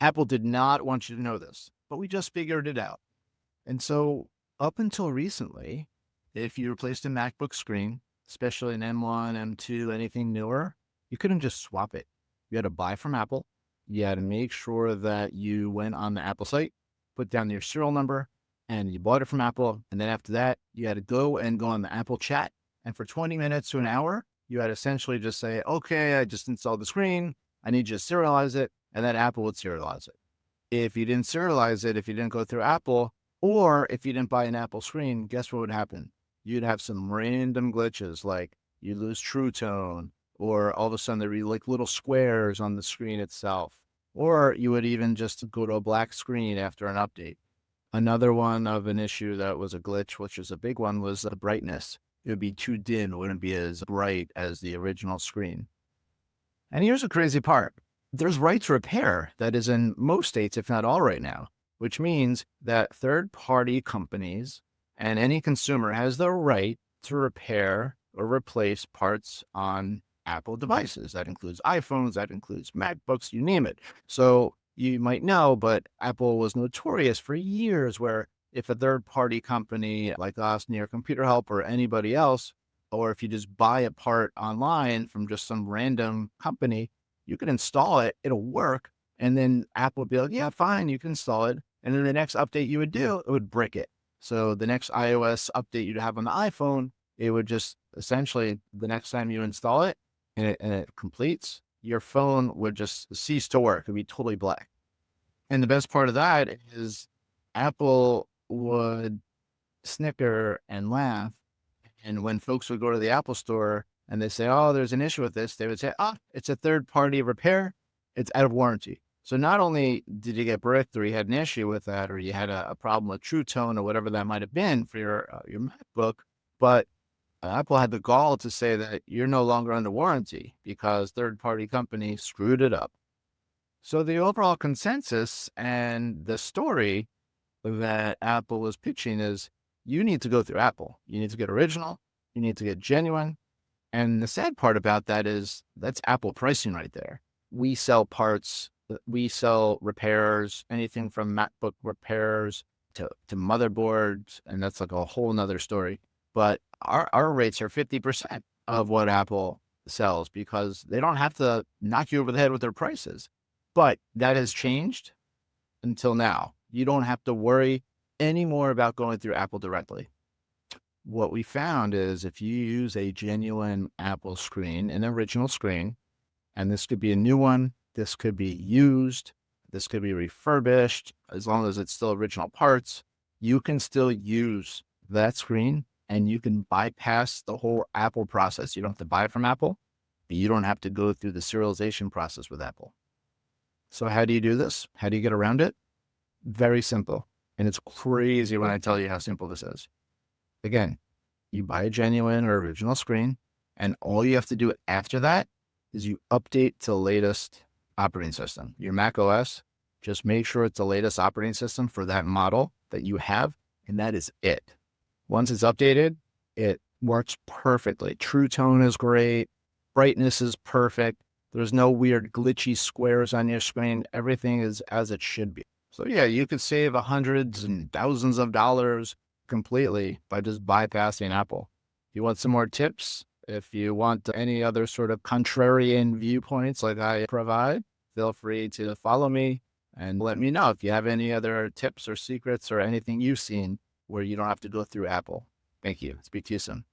Apple did not want you to know this, but we just figured it out. And so up until recently, if you replaced a MacBook screen, especially an M1, M2, anything newer, you couldn't just swap it. You had to buy from Apple. You had to make sure that you went on the Apple site, put down your serial number, and you bought it from Apple. And then after that, you had to go on the Apple chat. And for 20 minutes to an hour, you had to essentially just say, okay, I just installed the screen. I need you to serialize it. And then Apple would serialize it. If you didn't serialize it, if you didn't go through Apple, or if you didn't buy an Apple screen, guess what would happen? You'd have some random glitches, like you lose True Tone, or all of a sudden there'd be like little squares on the screen itself, or you would even just go to a black screen after an update. Another one of an issue that was a glitch, which was a big one, was the brightness. It would be too dim. It wouldn't be as bright as the original screen. And here's the crazy part. There's right to repair that is in most states, if not all right now, which means that third-party companies and any consumer has the right to repair or replace parts on Apple devices. That includes iPhones, that includes MacBooks, you name it. So you might know, but Apple was notorious for years where if a third-party company like us, Near Computer Help, or anybody else, or if you just buy a part online from just some random company, you can install it, it'll work. And then Apple would be like, yeah, fine, you can install it. And then the next update you would do, it would brick it. So the next iOS update you'd have on the iPhone, it would just essentially, the next time you install it and it completes, your phone would just cease to work. It'd be totally black. And the best part of that is Apple would snicker and laugh. And when folks would go to the Apple store and they say, oh, there's an issue with this, they would say, it's a third-party repair. It's out of warranty. So not only did you get bricked or you had an issue with that, or you had a problem with True Tone or whatever that might have been for your MacBook, but Apple had the gall to say that you're no longer under warranty because third-party companies screwed it up. So the overall consensus and the story that Apple was pitching is you need to go through Apple. You need to get original. You need to get genuine. And the sad part about that is that's Apple pricing right there. We sell parts, we sell repairs, anything from MacBook repairs to motherboards. And that's like a whole nother story. But our rates are 50% of what Apple sells because they don't have to knock you over the head with their prices. But that has changed until now. You don't have to worry anymore about going through Apple directly. What we found is if you use a genuine Apple screen, an original screen, and this could be a new one, this could be used, this could be refurbished, as long as it's still original parts, you can still use that screen and you can bypass the whole Apple process. You don't have to buy it from Apple, but you don't have to go through the serialization process with Apple. So how do you do this? How do you get around it? Very simple. And it's crazy when I tell you how simple this is. Again, you buy a genuine or original screen, and all you have to do after that is you update to the latest operating system. Your Mac OS, just make sure it's the latest operating system for that model that you have, and that is it. Once it's updated, it works perfectly. True Tone is great. Brightness is perfect. There's no weird glitchy squares on your screen. Everything is as it should be. So yeah, you could save hundreds and thousands of dollars completely by just bypassing Apple. If you want some more tips, if you want any other sort of contrarian viewpoints like I provide, feel free to follow me and let me know if you have any other tips or secrets or anything you've seen where you don't have to go through Apple. Thank you. Speak to you soon.